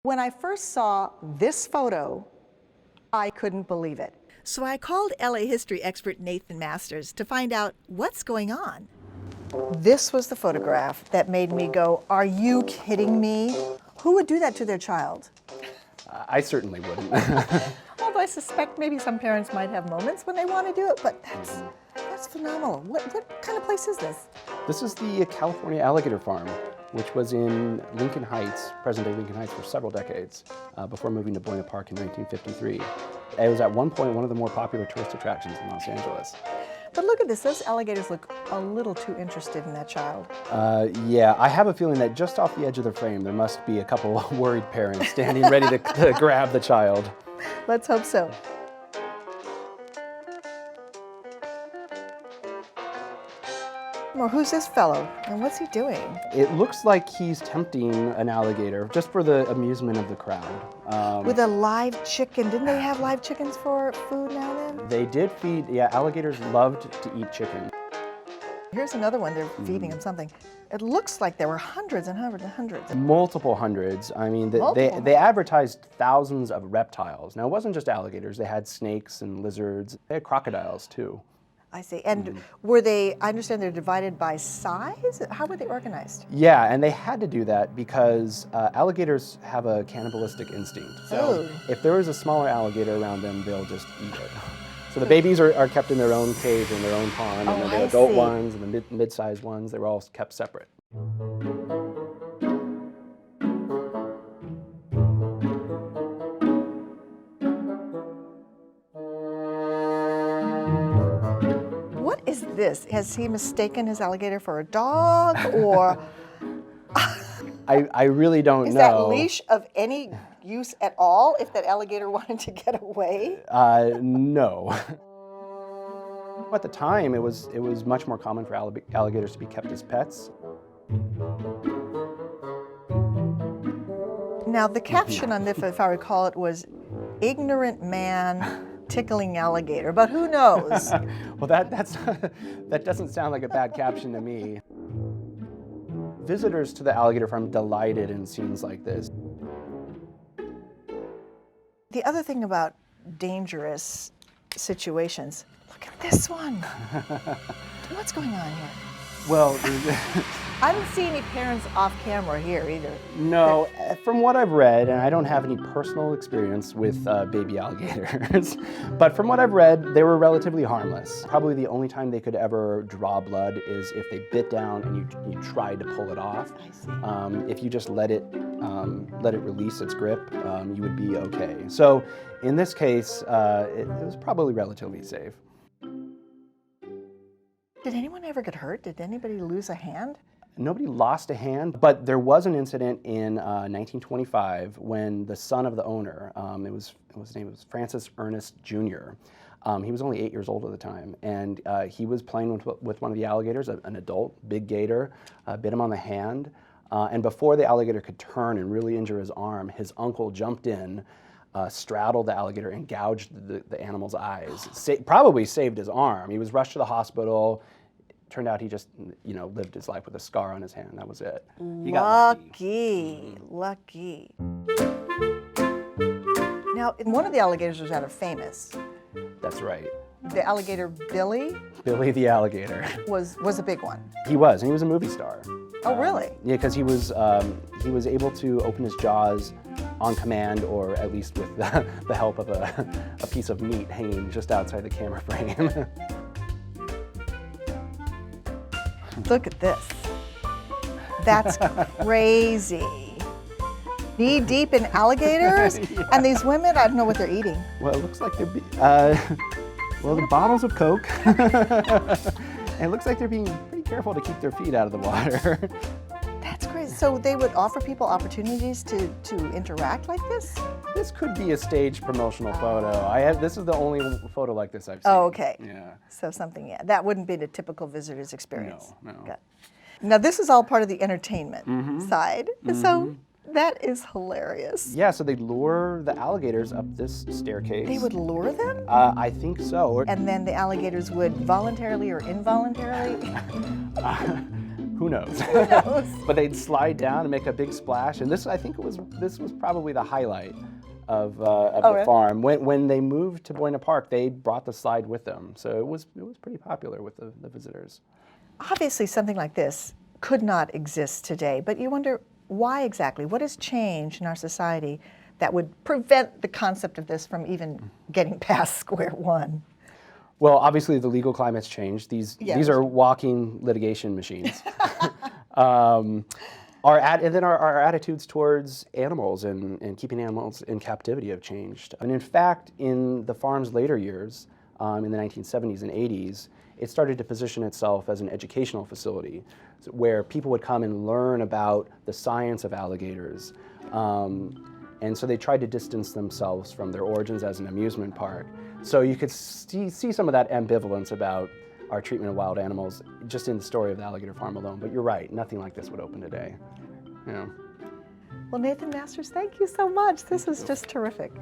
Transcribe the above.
When I first saw this photo, I couldn't believe it. So I called LA history expert Nathan Masters to find out what's going on. This was the photograph that made me go, are you kidding me? Who would do that to their child? I certainly wouldn't. Although I suspect maybe some parents might have moments when they want to do it, but that's phenomenal. What kind of place is this? This is the California Alligator Farm, which was in Lincoln Heights, present-day Lincoln Heights, for several decades before moving to Buena Park in 1953. It was at one point one of the more popular tourist attractions in Los Angeles. But look at this, those alligators look a little too interested in that child. Yeah, I have a feeling that just off the edge of the frame there must be a couple of worried parents standing ready to grab the child. Let's hope so. Well, who's this fellow, and what's he doing? It looks like he's tempting an alligator, just for the amusement of the crowd. With a live chicken. Didn't they have live chickens for food now then? They did feed, yeah, alligators loved to eat chicken. Here's another one, they're feeding him something. It looks like there were hundreds and hundreds and hundreds. Multiple hundreds. I mean, they advertised thousands of reptiles. Now, it wasn't just alligators. They had snakes and lizards. They had crocodiles, too. I see. And were they, I understand they're divided by size? How were they organized? Yeah, and they had to do that because alligators have a cannibalistic instinct. So if there is a smaller alligator around them, they'll just eat it. So the babies are kept in their own cage, in their own pond, and then the adult ones and the mid-sized ones, they were all kept separate. What is this? Has he mistaken his alligator for a dog, or? I really don't know. Is that leash of any use at all if that alligator wanted to get away? No. At the time, it was much more common for alligators to be kept as pets. Now, the caption on this, if I recall it, was "ignorant man tickling alligator," but who knows? Well, that doesn't sound like a bad caption to me. Visitors to the alligator farm delighted in scenes like this. The other thing about dangerous situations, look at this one. What's going on here? Well, I didn't see any parents off camera here either. no, from what I've read, and I don't have any personal experience with baby alligators, but from what I've read, they were relatively harmless. Probably the only time they could ever draw blood is if they bit down and you tried to pull it off. I see. If you just let it release its grip, you would be okay. So in this case, it was probably relatively safe. Did anyone ever get hurt? Did anybody lose a hand? Nobody lost a hand, but there was an incident in 1925 when the son of the owner, his name was Francis Ernest Jr. He was only 8 years old at the time, and he was playing with one of the alligators, an adult, big gator, bit him on the hand, and before the alligator could turn and really injure his arm, his uncle jumped in, straddled the alligator and gouged the animal's eyes. Probably saved his arm. He was rushed to the hospital. Turned out he just, lived his life with a scar on his hand. That was it. He got lucky. Now, one of the alligators was rather famous. That's right. The alligator Billy Billy the alligator. was a big one. He was, and he was a movie star. Oh, really? Yeah, because he was able to open his jaws on command, or at least with the help of a piece of meat hanging just outside the camera frame. Look at this. That's crazy. Knee deep in alligators, and these women, I don't know what they're eating. Well, it looks like they're the bottles of Coke. And it looks like they're being pretty careful to keep their feet out of the water. That's crazy. So they would offer people opportunities to interact like this? This could be a staged promotional photo. This is the only photo like this I've seen. Oh, okay. Yeah. So something, that wouldn't be the typical visitor's experience. No. Got it. Now this is all part of the entertainment side. So that is hilarious. Yeah, so they lure the alligators up this staircase. They would lure them? I think so. And then the alligators would voluntarily or involuntarily? Who knows? Who knows? But they'd slide down and make a big splash. And this, I think, this was probably the highlight of the really? farm. When they moved to Buena Park, they brought the slide with them. So it was pretty popular with the visitors. Obviously, something like this could not exist today, but you wonder why exactly? What has changed in our society that would prevent the concept of this from even getting past square one? Well, obviously the legal climate's changed. These are walking litigation machines. And then our attitudes towards animals and keeping animals in captivity have changed. And in fact, in the farm's later years, in the 1970s and 80s, it started to position itself as an educational facility where people would come and learn about the science of alligators. And so they tried to distance themselves from their origins as an amusement park. So you could see some of that ambivalence about our treatment of wild animals just in the story of the Alligator Farm alone. But you're right, nothing like this would open today. Well, Nathan Masters, thank you so much. This was just terrific.